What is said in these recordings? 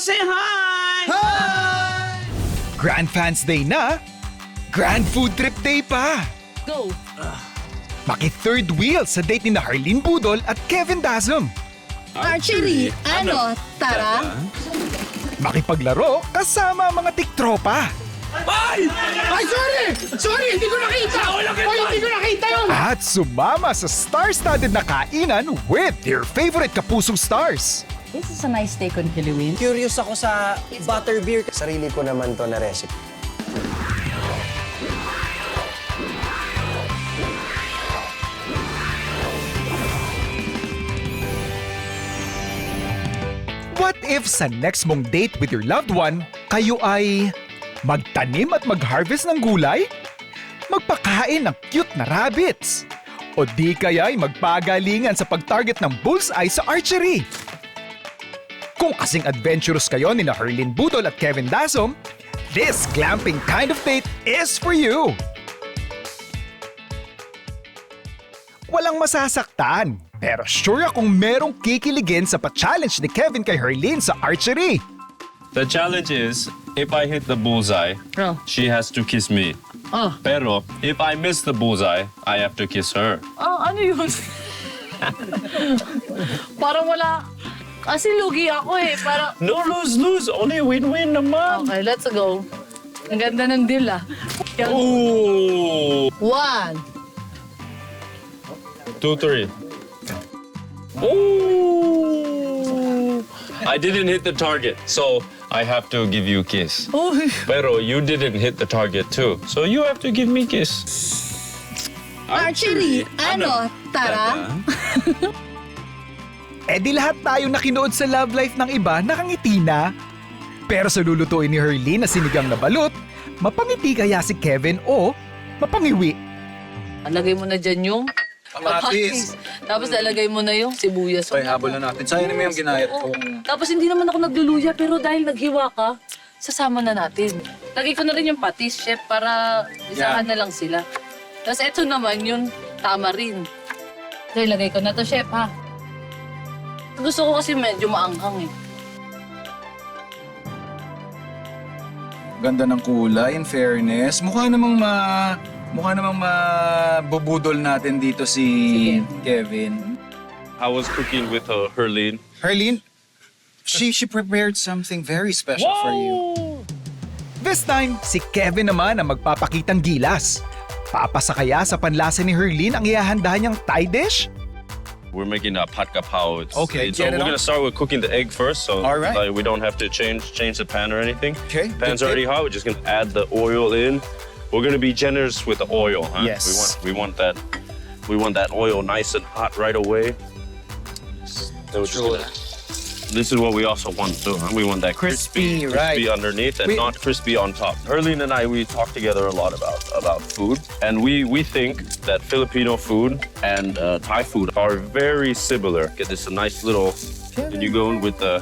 say hi! Hi! Grand Fans Day na, Grand Food Trip Day pa. Go! Maki-third wheel sa date ni na Harleen Budol at Kevin Dasm. Archery! Ano? Tara? Makipaglaro kasama ang mga tiktropa. Ay! Ay, sorry! Sorry, hindi ko nakita! Ay, hindi ko nakita yun! At sumama sa star-studded na kainan with your favorite kapusong stars. This is a nice take on Halloween. Curious ako sa butterbeer. Sarili ko naman to na recipe. What if sa next mong date with your loved one, kayo ay magtanim at mag-harvest ng gulay? Magpakain ng cute na rabbits? O di kaya ay magpagalingan sa pag-target ng bullseye sa archery? Kung kasing adventurous kayo ni na Harleen Budol at Kevin Dasm, this glamping kind of date is for you! Walang masasaktan, pero sure akong merong kikiligin sa pa-challenge ni Kevin kay Harleen sa archery. The challenge is, if I hit the bullseye, Oh. she has to kiss me. Oh. Pero, if I miss the bullseye, I have to kiss her. Oh, ano yun? Parang wala. Kasi lugi ako eh. Parang, No lose-lose, only win-win naman. okay, let's go. Ang ganda ng deal ah. Ooh! 1. 2, 3. Ooh! I didn't hit the target, so I have to give you a kiss. Uy. Pero you didn't hit the target too, so you have to give me a kiss. Archery! Ano? Tara? Eh di lahat tayo nakinood sa love life ng iba nakangiti na. Pero sa lulutuin ni Harleen na sinigang na balut, mapangiti kaya si Kevin o mapangiwi? Lagay mo na dyan yung Kamatis. Tapos lalagay mo na yung sibuyas. Okay, habol na natin. Sayang naman yung ginayat ko. Tapos hindi naman ako nagluluya, pero dahil naghiwa ka, sasama na natin. Lagay ko na rin yung patis, chef, para isahan na lang sila. Tapos eto naman yung tamarin. So, ilagay ko na to, chef, ha? Gusto ko kasi medyo maanghang, eh. Ganda ng kulay, in fairness. Mukha namang mabubudol natin dito si Kevin. I was cooking with Harleen. Harleen, she prepared something very special for you. This time, si Kevin naman ang magpapakitang gilas. Papasa kaya sa panlasa ni Harleen ang ihahanda niyang Thai dish? We're making a pat kapao. Okay, so get it we're on. gonna start with cooking the egg first, so All right. like, we don't have to change the pan or anything. Okay, Pan's good, already good. hot. We're just gonna add the oil in. We're gonna be generous with the oil, huh? Yes. We want that oil nice and hot right away. So we're just gonna- this is what we also want too. Huh? We want that Crispy, right. underneath and We- not crispy on top. Harleen and I, we talk together a lot about food, and we think that Filipino food and Thai food are very similar. Get this a nice little. Can you go in with the?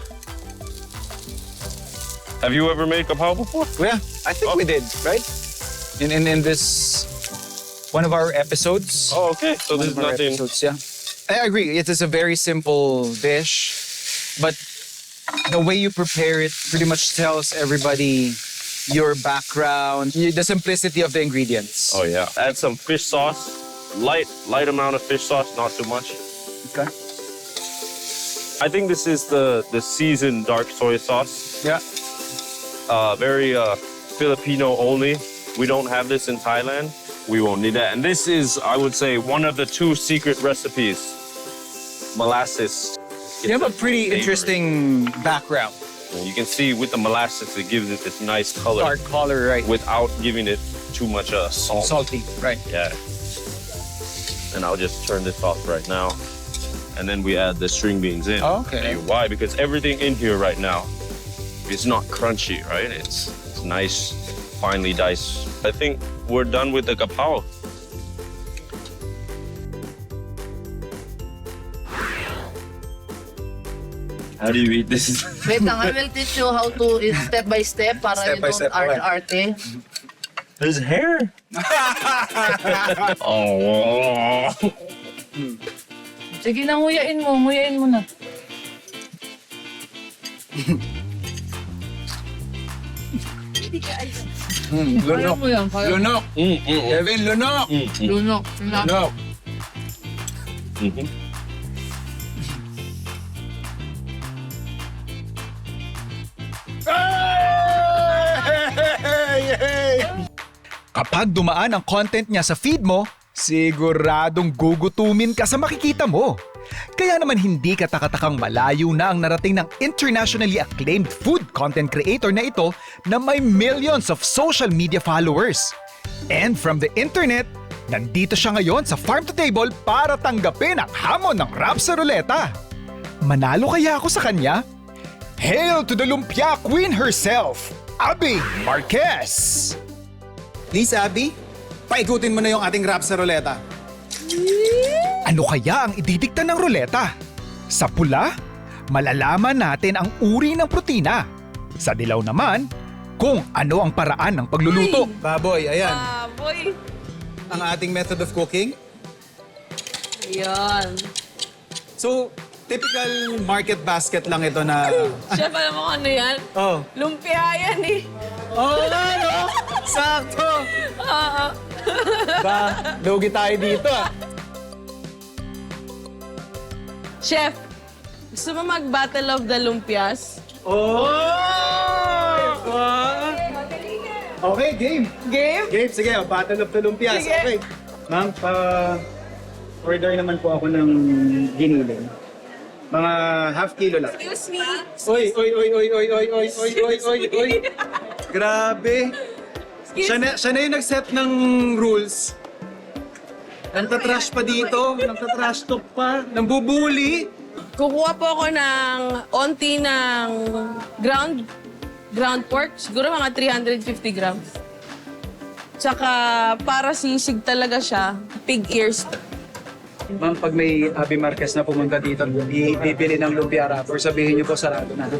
Have you ever made kapaw before? Yeah, I think we did, right? In this one of our episodes. Oh, okay. So One there's of our nothing. episodes, yeah. I agree. It is a very simple dish, but the way you prepare it pretty much tells everybody your background, the simplicity of the ingredients. Oh yeah. Add some fish sauce. Light amount of fish sauce, not too much. Okay. I think this is the seasoned dark soy sauce. Yeah. Very Filipino only. We don't have this in Thailand. We won't need that. And this is, I would say, one of the 2 secret recipes. Molasses. You have a pretty interesting background. You can see with the molasses, it gives it this nice color Dark color, right? without giving it too much salt. Salty, right? Yeah. And I'll just turn this off right now. And then we add the string beans in. Oh, okay. Why? Because everything in here right now is not crunchy, right? It's nice, finely diced. I think we're done with the kapaw. How do you eat this? Wait lang, I will teach you how to step by step para Step you by don't step, okay. arte-arte. There's hair. Oh. Sige na, nguyain mo na. Kaya mo yan, kaya. Lunok. Kevin, lunok. Lunok. Lunok. Kapag dumaan ang content niya sa feed mo, siguradong gugutumin ka sa makikita mo. Kaya naman hindi katakatakang malayo na ang narating ng internationally acclaimed food content creator na ito na may millions of social media followers. And from the internet, nandito siya ngayon sa Farm to Table para tanggapin ang hamon ng rap sa ruleta. Manalo kaya ako sa kanya? Hail to the Lumpia Queen herself, Abby Marquez! Please, Abby, paikutin mo na yung ating rap sa ruleta. Ano kaya ang ididikta ng ruleta? Sa pula, malalaman natin ang uri ng protina. Sa dilaw naman, kung ano ang paraan ng pagluluto. Baboy, ayan. Boy. Ang ating method of cooking. Yan. So, typical market basket lang ito na... Chef, alam mo ano yan? Oh. Lumpia yan eh. Oh, no? Sakto! Ba, lugi tayo dito ah. Chef, gusto mo mag-Battle of the Lumpias? Oh! Okay, game. Game? Game, sige. Battle of the Lumpias. Sige. Okay. Ma'am, order naman po ako ng giniling. Mga half kilo lang. Excuse me? Oy, oy, oy, oy, oy, oy, oy, oy, oy, oy, oy. Grabe. Siya na yung nag-set ng rules. Nagtatrash pa dito. Nagtatrash talk pa. Nambubuli. Kukuha po ako ng onti ng ground pork. Siguro mga 350 grams. Tsaka para sisig talaga siya, pig ears. Ma'am, pag may Abby Marquez na pumunta dito, bibili ng lumpia wrapper, sabihin niyo po sarado na.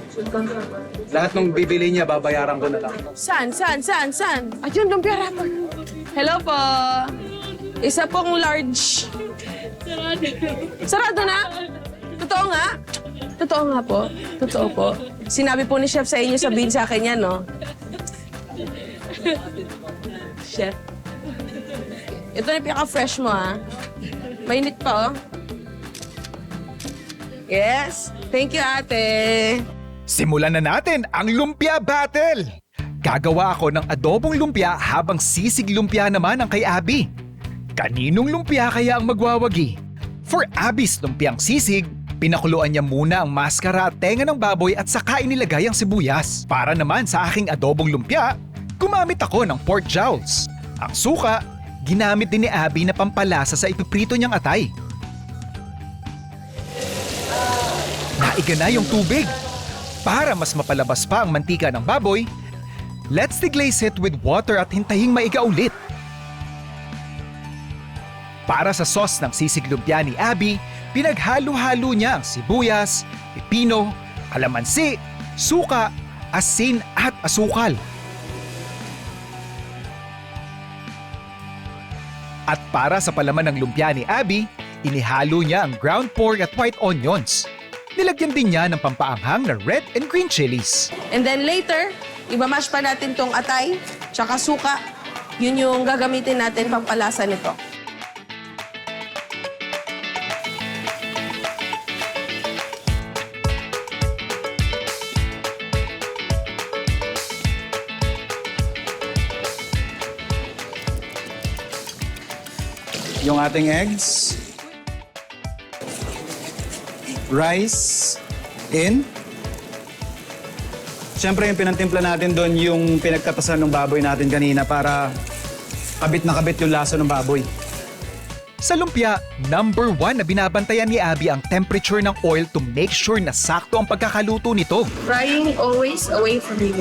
Lahat ng bibili niya, babayaran ko na lang. Saan? Ayun, lumpia wrapper. Hello po. Isa pong large. Sarado na? Totoo nga? Totoo nga po. Totoo po. Sinabi po ni Chef sa inyo, sabihin sa akin yan, no? Chef. Ito na yung pinaka-fresh mo, ha? Mainit pa, oh. Yes. Thank you, ate. Simulan na natin ang lumpia battle! Gagawa ako ng adobong lumpia habang sisig lumpia naman ang kay Abby. Kaninong lumpia kaya ang magwawagi? For Abby's lumpiang sisig, pinakuluan niya muna ang maskara at tenga ng baboy at saka inilagay ang sibuyas. Para naman sa aking adobong lumpia, gumamit ako ng pork jowls. Ang suka, ginamit din ni Abby na pampalasa sa ipiprito niyang atay. Naiga na yung tubig. Para mas mapalabas pa ang mantika ng baboy, let's deglaze it with water at hintaying maiga ulit. Para sa sauce ng sisig lumpia ni Abby, pinaghalo-halo niya ang sibuyas, pipino, kalamansi, suka, asin at asukal. At para sa palaman ng lumpia ni Abby, inihalo niya ang ground pork at white onions. Nilagyan din niya ng pampaanghang na red and green chilies. And then later, ibamash pa natin tong atay, tsaka suka. Yun yung gagamitin natin pampalasa nito. Yung ating eggs. Rice in. Siyempre yung pinantimpla natin doon yung pinagkatasan ng baboy natin kanina para kabit na kabit yung lasa ng baboy. Sa lumpia, number 1 na binabantayan ni Abby ang temperature ng oil to make sure na sakto ang pagkakaluto nito. Frying always away from you.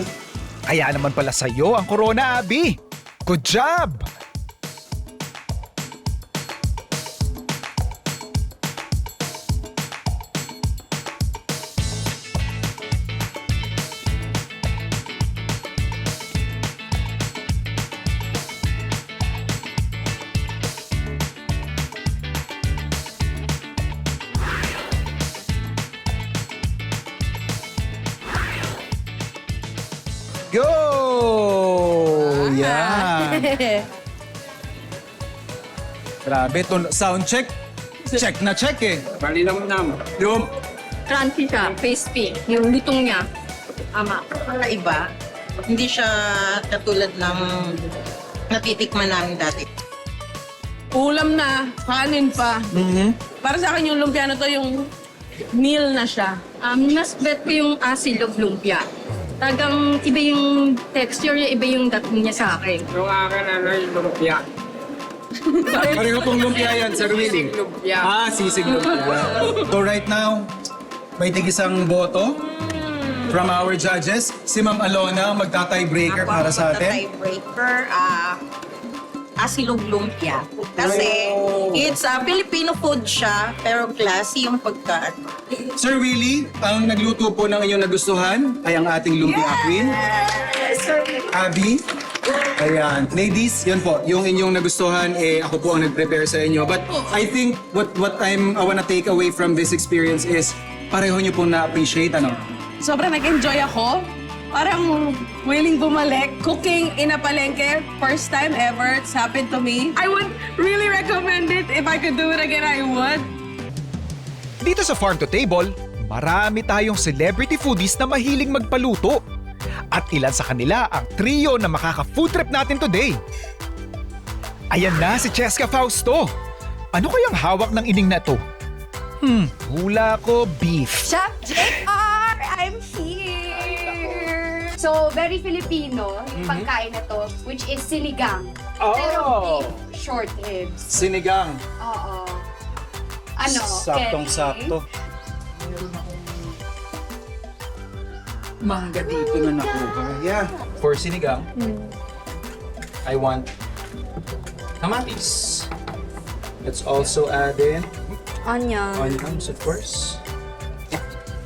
Kaya naman pala sa'yo ang corona, Abby! Good job! Go! Ayan. Grabe, sound check. Check na check eh. Yung Crunchy siya, crispy. Yung lutong niya, ama. Iba. Hindi siya katulad ng natitikman namin dati. Ulam na, kanin pa. Para sa akin yung lumpia na to, yung meal na siya. Mas bet ko yung asilog lumpia. Tagang iba yung texture niya, iba yung dating niya sa akin. Yung akin, yung lumpia. pareho pong lumpia yan, Sir Willie. Sisig lumpia. So right now, may tig-isang boto from our judges. Si Ma'am Alona magta-tiebreaker para sa atin. Tiebreaker, asilog lumpia. Kasi it's a Filipino food siya, pero classy yung pagkaan. Sir Willie, ang nagluto po ng inyong nagustuhan ay ang ating lumpia queen. Abby. Ayan. Ladies, yun po. Yung inyong nagustuhan, ako po ang nag-prepare sa inyo. But I think what I wanna take away from this experience is pareho nyo pong na-appreciate, ano? Sobrang nag-enjoy ako. Parang willing bumalik. Cooking in a palengke, first time ever. It's happened to me. I would really recommend it. If I could do it again, I would. Dito sa Farm to Table, marami tayong celebrity foodies na mahiling magpaluto. At ilan sa kanila ang trio na makaka-food trip natin today. Ayan na si Cheska Fausto. Ano kayang hawak ng ining na to? Hula ko beef. Chef JR, I'm here! So, very Filipino yung pagkain na to, which is sinigang. Pero beef, short ribs. Sinigang. Oo. Ano, Saktong-sakto. Mangga dito na nakuha. Yeah. For sinigang, I want kamatis. Let's also add in Onion. onions, of course.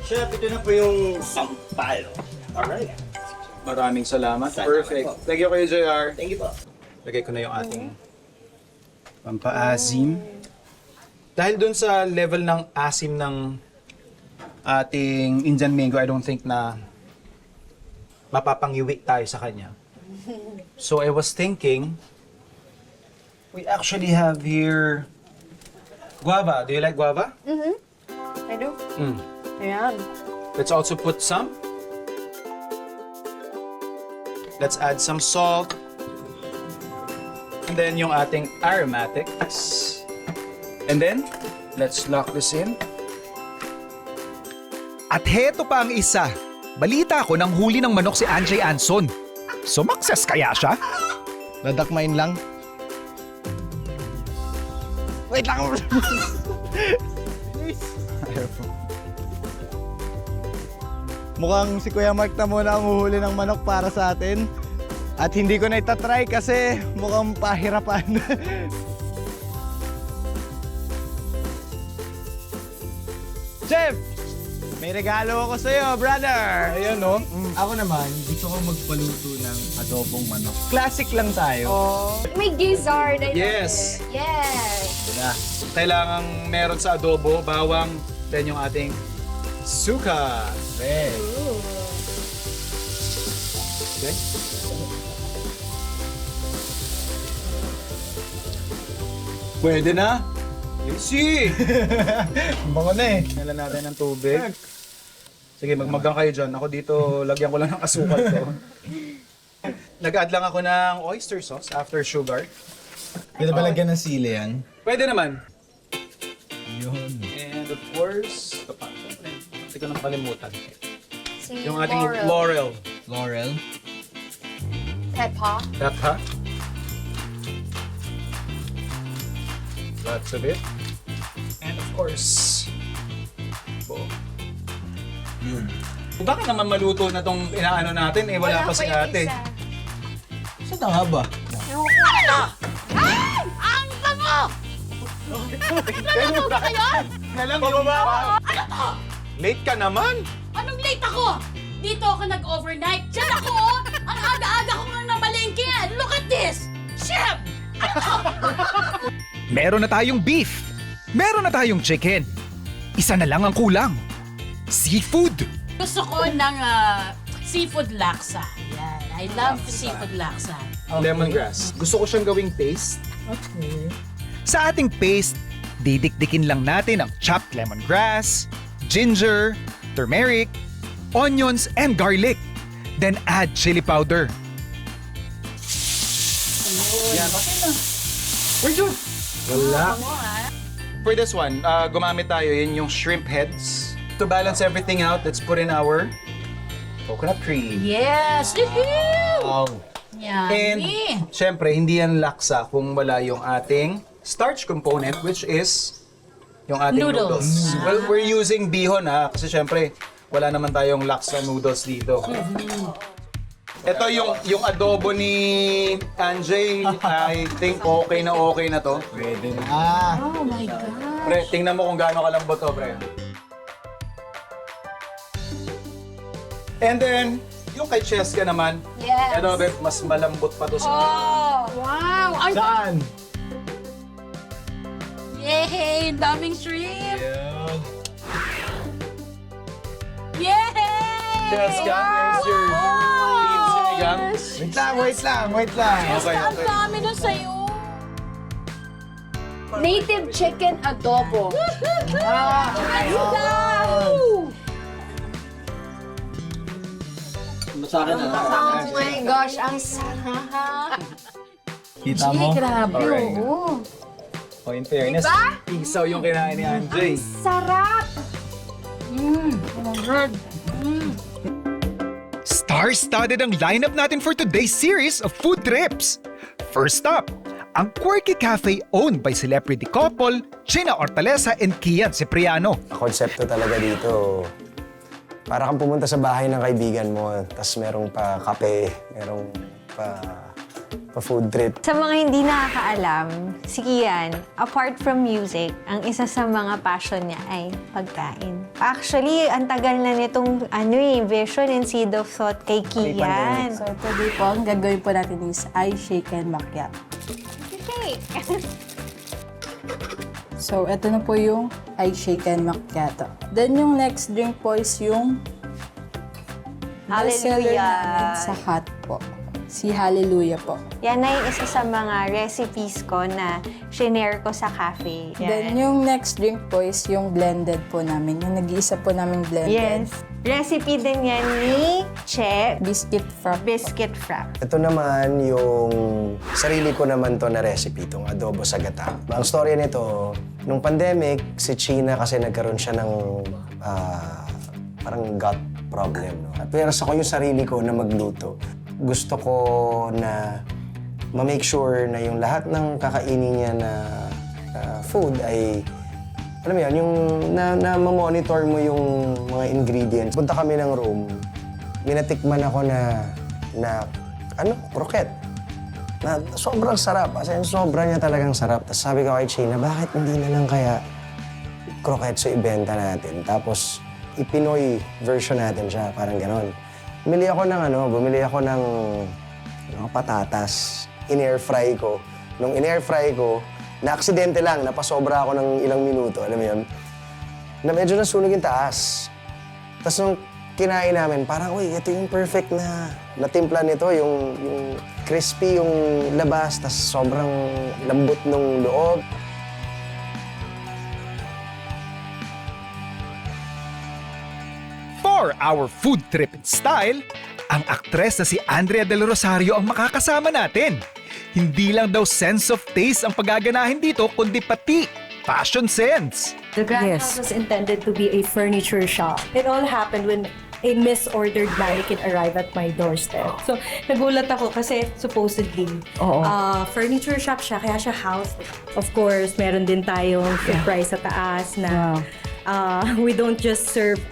Chef, ito na po yung sampal. Alright. Maraming salamat. Perfect. Thank you kayo, JR. Thank you po. Lagay ko na yung ating pampaasim. Dahil dun sa level ng asim ng ating Indian mango, I don't think na mapapangiwi tayo sa kanya. So I was thinking, we actually have here guava. Do you like guava? I do. Ayan. Let's also put some. Let's add some salt. And then yung ating aromatics. And then, let's lock this in. At heto pa ang isa. Balita ko nang huli ng manok si Anjay Anson. Sumakses kaya siya? Dadakmain lang. Wait lang. Mukhang si Kuya Mark na muna ang uhuli ng manok para sa atin. At hindi ko na itatry kasi mukhang pahirapan. Chef! May regalo ako sa'yo, brother! Ayan, no? Ako naman, gusto ko magpaluto ng adobong manok. Classic lang tayo. May gizzard. I love Yes. it. Yes. Na. Kailangang meron sa adobo, bawang, then yung ating suka. Okay. Okay. Pwede na. Easy! Bango na eh. Kailan natin ng tubig. Sige, magmagang kayo dyan. Ako dito, lagyan ko lang ng asukal ko. Nag-add lang ako ng oyster sauce after sugar. Pwede ba lagyan ng sili yan? Pwede naman. Yun. And of course, ito pa. Hindi ko nang kalimutan. Si Yung ating laurel. Laurel. Peppa. Peppa. Lots of it. And of course, buo. Baka naman maluto na tong inaano natin eh, wala pa si yung ate. isa. Saan na nga ba? Ay! Ang bango! Nanonood ka yun? Kailan mo ba? Ano to? Late ka naman? Anong late ako? Dito ako nag-overnight. Diyan ako, oh. Ang aga-aga ko nga namalengke. Look at this! Chef! Meron na tayong beef. Meron na tayong chicken. Isa na lang ang kulang. Seafood. Gusto ko ng seafood laksa. Yan. I love seafood laksa. Lemongrass. Gusto ko siyang gawing paste. Sa ating paste, didikdikin lang natin ang chopped lemongrass, ginger, turmeric, onions, and garlic. Then add chili powder. Wala. For this one, gumamit tayo yun yung shrimp heads. To balance everything out, let's put in our coconut cream. Yes! Wow. Yan. And, syempre, hindi yan laksa kung wala yung ating starch component, which is yung ating noodles. Well, we're using bihon kasi syempre, wala naman tayong laksa noodles dito. Ito yung adobo ni Anjay, I think okay na to. Pwede na. Oh my God. Pre, tingnan mo kung gaano kalambot to, pre. And then, yung kay Cheska naman, Yes. ito, be, mas malambot pa to sa... Wow! Ay, Saan? yay! Daming shrimp! Yan. Yay! Cheska, here's your beef sinigang. Wait lang. Okay, Ang dami nun sa'yo! Native chicken adobo. Oh my gosh, ang sarap. Kita mo? Grabe, Alright. oo. Oh, in fairness, isaw yung kinain ni Anjay. Sarap! Star-studded ang lineup natin for today's series of food trips. First up, ang quirky cafe owned by celebrity couple Gina Hortaleza and Kian Cipriano. Ang konsepto talaga dito, para kang pumunta sa bahay ng kaibigan mo, tas merong pa kape, merong pa food trip. Sa mga hindi nakakaalam, si Kian, apart from music, ang isa sa mga passion niya ay pagkain. Actually, ang tagal na nitong vision and seed of thought kay Kian. So today po, ang gagawin po natin is I shake and macchiato. Okay. So ito na po yung I shake and macchiato. Then yung next drink po is yung bestseller namin sa hot po. Si Hallelujah po. Yan ay isa sa mga recipes ko na shinare ko sa cafe. Then yung next drink po is yung blended po namin. Yung nag-iisa po namin blended. Yes. Recipe din yan ni Che. Biscuit frap. Biscuit frap. Ito naman yung sarili ko naman to na recipe, itong adobo sa gata. Ang storya nito, nung pandemic, si China kasi nagkaroon siya ng parang gut problem. No? Pero sa ko yung sarili ko na magluto. Gusto ko na ma-make sure na yung lahat ng kakainin niya na food ay, alam mo yan, yung na-monitor mo yung mga ingredients. Punta kami ng room, minatikman ako na croquette. Na sobrang sarap. As in, sobra niya talagang sarap. Tapos sabi ko kay China, bakit hindi na lang kaya croquette sa ibenta natin? Tapos, ipinoy version natin siya, parang ganon. Bumili ako ng patatas. In-air fry ko. Nung in-air fry ko, na-aksidente lang, napasobra ako ng ilang minuto, alam mo yun? Na medyo nasunog yung taas. Tapos nung kinain namin, parang, uy, ito yung perfect na timpla nito, yung crispy yung labas, tapos sobrang lambot nung loob. For our food trip in style, ang aktres na si Andrea Del Rosario ang makakasama natin. Hindi lang daw sense of taste ang paggaganahin dito, kundi pati fashion sense. The Grand House was intended to be a furniture shop. It all happened when a misordered mannequin arrived at my doorstep. So, nagulat ako kasi supposedly, furniture shop siya, kaya siya house. Of course, meron din tayong surprise sa taas na we don't just serve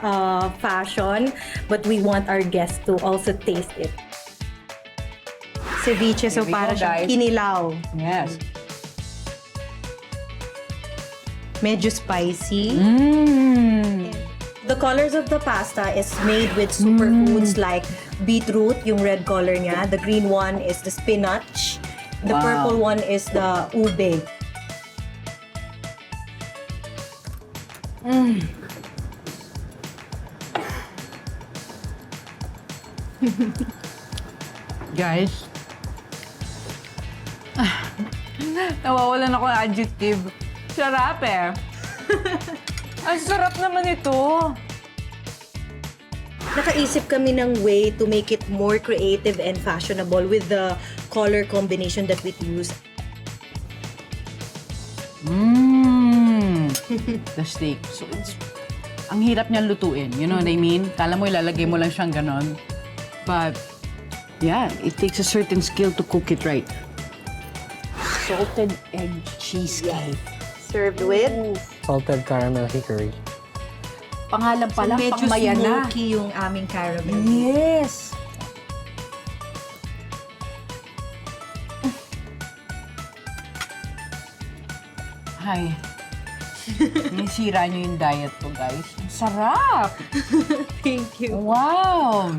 fashion, but we want our guests to also taste it. Ceviche, so para siyang kinilaw. Yes. Medyo spicy. The colors of the pasta is made with superfoods like beetroot, yung red color niya. The green one is the spinach. The purple one is the ube. Guys, nawawalan ako ng adjective. Sarap eh. Ang sarap naman ito. Nakaisip kami ng way to make it more creative and fashionable with the color combination that we use. The steak. So, ang hirap niyang lutuin. You know what I mean? Kala mo ilalagay mo lang siyang ganon. But, yeah, it takes a certain skill to cook it right. Salted egg cheesecake. Served with? Salted caramel hickory. Pangalan pa lang, Medyo pangmaya na. smoky yung aming caramel. Yes! Hi. Nisira niyo yung diet ko, guys. Ang sarap! Thank you. Wow!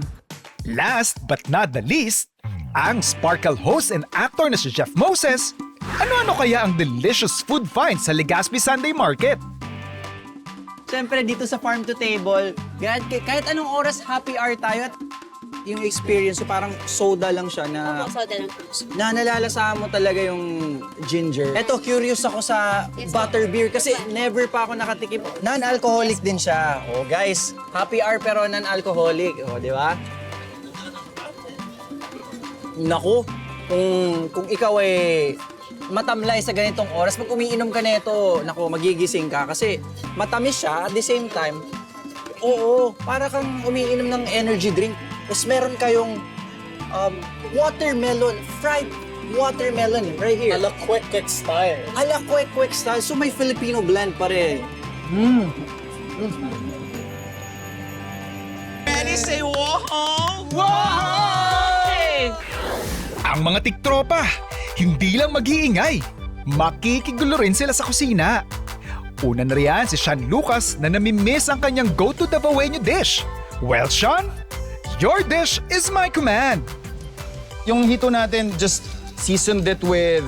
Last but not the least, ang Sparkle host and actor na si Jeff Moses. Ano-ano kaya ang delicious food finds sa Legazpi Sunday Market? Siyempre, dito sa Farm to Table, kahit anong oras happy hour tayo at yung experience, so parang soda lang siya na nalalasahan mo talaga yung ginger. Eto, curious ako sa butterbeer kasi never pa ako nakatikim. Non-alcoholic din siya. Oh, guys, happy hour pero non-alcoholic. Oh, di ba? Naku, kung ikaw ay matamlay sa ganitong oras, pag umiinom ka nito, naku, magigising ka kasi matamis siya at the same time, oo, para kang umiinom ng energy drink. Tapos meron kayong watermelon, fried watermelon right here. Ala kwek-kwek style. Ala kwek-kwek style. So may Filipino blend pa rin. Ready, say wow! Wow! Ang mga tiktropa, hindi lang mag-iingay, makikigulo rin sila sa kusina. Una na riyan si Sean Lucas na namimiss ang kanyang go-to Davaoeño dish. Well, Sean, your dish is my command. Yung hito natin, just seasoned it with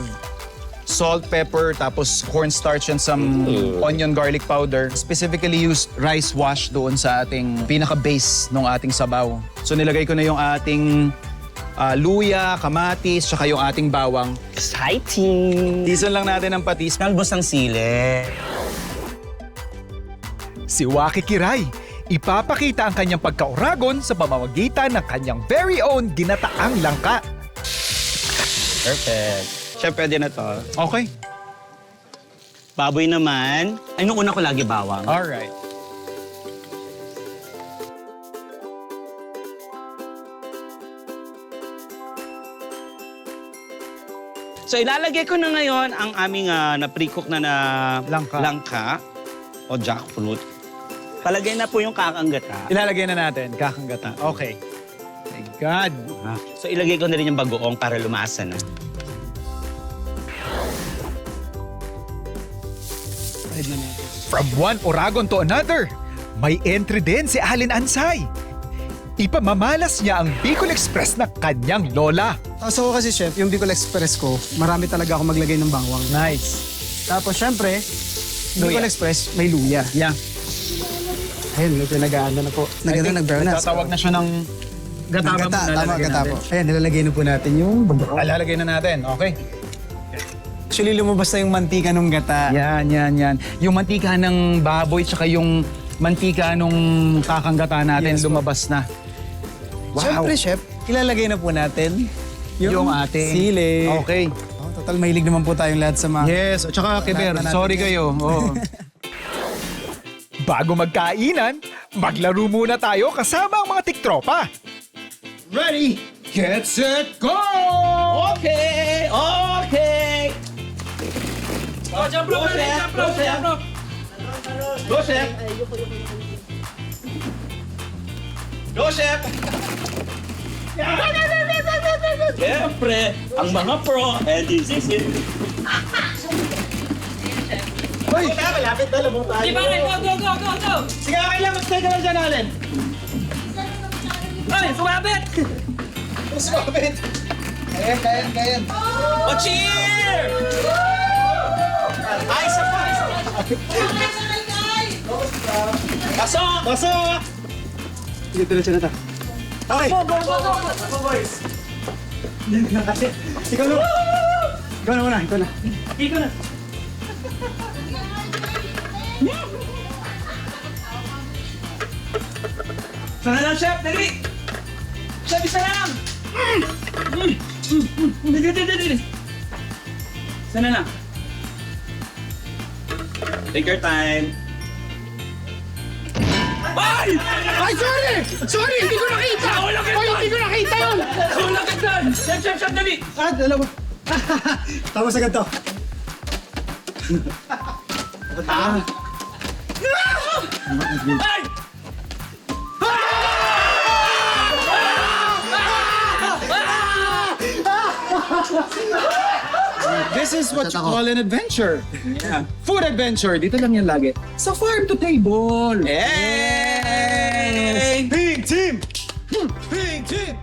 salt, pepper, tapos cornstarch and some onion garlic powder. Specifically used rice wash doon sa ating pinaka-base ng ating sabaw. So nilagay ko na yung ating luya, kamatis, tsaka yung ating bawang. Exciting! Season lang natin ng patis. Kalbos ng sili. Si Waki Kiray, ipapakita ang kanyang pagka-Oragon sa pamamagitan ng kanyang very own ginataang langka. Perfect. Chef, pwede na to. Okay. Baboy naman. Ay, nung una ko lagi bawang. Alright. So ilalagay ko na ngayon ang aming na-pre-cook na langka o jackfruit. Palagay na po yung kakanggata. Ilalagay na natin, kakanggata. Okay. My God. So ilagay ko na rin yung bagoong para lumasa na. From one Oragon to another, may entry din si Alin Ansay. Ipamamalas niya ang Bicol Express na kanyang lola. So ako kasi chef, yung Bicol Express ko, marami talaga ako maglagay ng bawang. Nice. Tapos syempre, Bicol Express, may luya. Yeah. Ayun, medyo nag-aano na po. Nag-brown na. Tatawag na siya ng gata. Tama, gata po. Ayan, nilalagay na po natin yung bagoong. Ilalagay na natin, okay. Actually, lumabas na yung mantika ng gata. Yan. Yung mantika ng baboy tsaka yung mantika nung kakanggata natin lumabas na. Wow. Siyempre, chef, ilalagay na po natin yung ating sili. Okay. Oh, total, mahilig naman po tayong lahat sa mga... Yes, at saka Kiber, sorry kayo. Oh. Bago magkainan, maglaro muna tayo kasama ang mga tiktropa. Ready, get, set, go! Okay! Oh, jump rope! Go, chef! Go, chef! Siyempre, ang mga pro, and this is it. Hoy! Malapit na, labong tayo. Di ba? Go! Sige, okay lang. Mas tayo ka lang dyan, Alin. Ay, sumabit! Sumabit! Kayan. O, cheer! Ay, isa pa! Pasok! Sige, tuloy siya na ta. Okay. Boys. Ikaw na. Ikaw na muna, ikaw na. Ikaw na. Sana lang, chef! Dali! Chef, isa lang! Dali! Sana lang. Take your time. Ay! Ay, sorry! Sorry, hindi ko nakita! Ay, hindi ko nakita yun! Kulang ka dyan! Chef, dali! Ah, dalawa. Tama sa ganito. Ay! This is what you call an adventure. Yeah. Food adventure. Dito lang yan lagi. Sa farm to table. Hey! Big team! Big team!